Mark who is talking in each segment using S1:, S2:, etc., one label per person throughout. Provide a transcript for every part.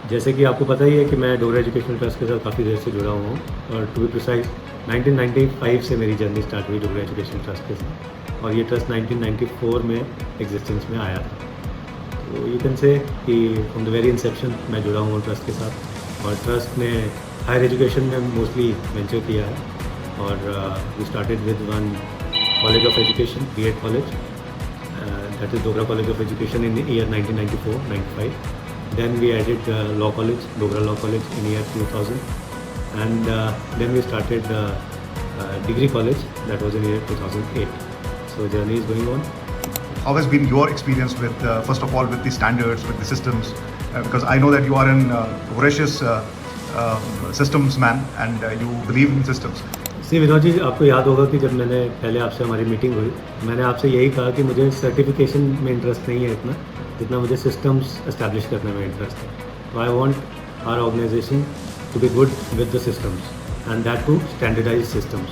S1: जैसे कि आपको पता ही है कि मैं डोगरा एजुकेशनल ट्रस्ट के साथ काफ़ी देर से जुड़ा हुआ हूँ और टू बी प्रिसाइज 1995 से मेरी जर्नी स्टार्ट हुई डोगरा एजुकेशनल ट्रस्ट के साथ और ये ट्रस्ट 1994 में एग्जिस्टेंस में आया था। तो यू कैन से कि फ्रॉम द वेरी इंसेप्शन मैं जुड़ा हूँ ट्रस्ट के साथ और ट्रस्ट ने हायर एजुकेशन में मोस्टली वेंचर किया है और we started with one college of education B.Ed college that is Dogra college of education in year 1994-95. Then we added Law College, Dogra Law College in year 2000, and then we started Degree College, that was in year 2008. So journey is going on.
S2: How has been your experience with, first of all, with the standards, with the systems? Because I know that you are an voracious systems man, and you believe in systems.
S1: सी विनोद जी, आपको याद होगा कि जब मैंने पहले आपसे हमारी meeting हुई, मैंने आपसे यही कहा कि मुझे सर्टिफिकेशन में इंटरेस्ट नहीं है इतना जितना मुझे सिस्टम्स एस्टैब्लिश करने में इंटरेस्ट है। तो I want our organisation to be good with the systems and that to standardise systems.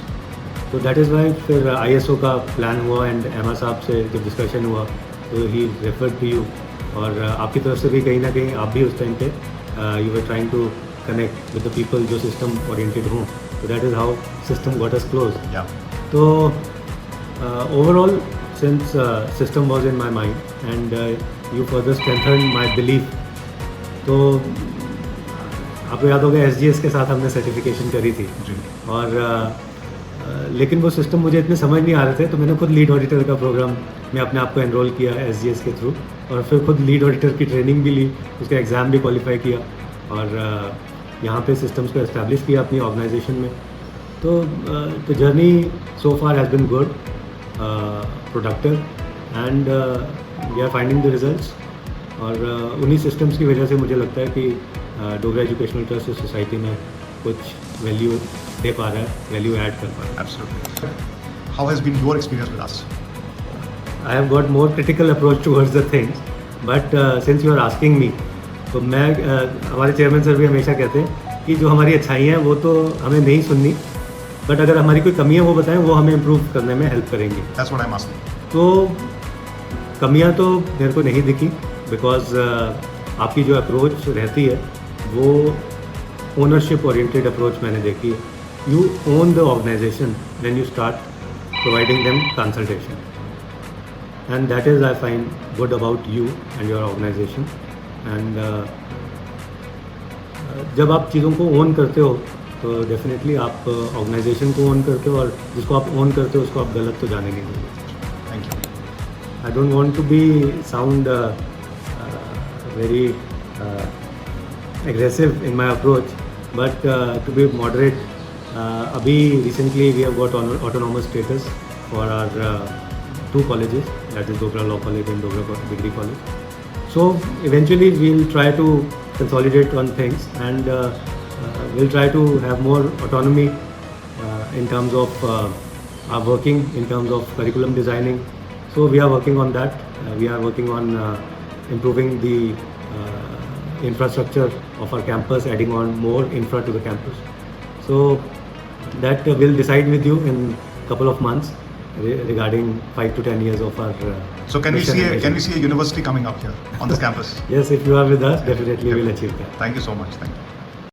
S1: तो दैट इज़ वाई फिर ISO का प्लान हुआ एंड एमा साहब से जब डिस्कशन हुआ तो ही रेफर्ड टू यू और आपकी तरफ से भी कहीं ना कहीं आप भी उस टाइम पे you were trying to connect with the people जो सिस्टम ओरिएंटेड हों। So that is how system got us close.
S2: Yeah.
S1: So overall, since system was in my mind and you further strengthened my belief, तो आपको याद होगा SGS के साथ हमने certification करी थी और लेकिन वो सिस्टम मुझे इतने समझ नहीं आ रहे थे तो मैंने खुद लीड ऑडिटर का प्रोग्राम में अपने आप को एनरोल किया SGS के थ्रू और फिर खुद लीड ऑडिटर की ट्रेनिंग भी ली, उसका एग्ज़ाम भी क्वालिफाई किया और यहाँ पे सिस्टम्स को एस्टैब्लिश किया अपनी ऑर्गेनाइजेशन में। तो journey so far has been good, productive and we are finding the results और उन्हीं सिस्टम्स की वजह से मुझे लगता है कि डोगरा एजुकेशनल ट्रस्ट सोसाइटी में कुछ वैल्यू दे पा रहा है, वैल्यू ऐड कर पा रहा है।
S2: Absolutely. How has been your experience with us?
S1: I have got more critical approach towards the things, but since you are asking me, तो मैं हमारे चेयरमैन सर भी हमेशा कहते हैं कि जो हमारी अच्छाई हैं वो तो हमें नहीं सुननी, बट अगर हमारी कोई कमी है वो बताएं, वो हमें इम्प्रूव करने में हेल्प करेंगी।
S2: That's what I'm asking.
S1: तो कमियां तो मेरे को नहीं दिखी बिकॉज आपकी जो अप्रोच रहती है वो ओनरशिप ओरिएंटेड अप्रोच मैंने देखी है। You own the organisation when you start providing them consultation and that is I find good about you and your organisation. And जब आप चीज़ों को ओन करते हो तो डेफिनेटली आप ऑर्गेनाइजेशन को ओन करते हो और जिसको आप ओन करते हो उसको आप गलत तो जाने नहीं देंगे।
S2: Thank you.
S1: I don't want to be sound very aggressive in my approach but to be moderate. अभी recently we have got autonomous status for our 2 colleges, that is Dogra Law College and Dogra Degree College. So eventually we'll try to consolidate on things and we'll try to have more autonomy in terms of our working, in terms of curriculum designing. So we are working on that. We are working on improving the infrastructure of our campus, adding on more infra to the campus. So that we'll decide with you in couple of months regarding 5 to 10 years of our
S2: So can we see a university coming up here on this campus?
S1: Yes, if you are with us, definitely we'll achieve that.
S2: Thank you so much. Thank you.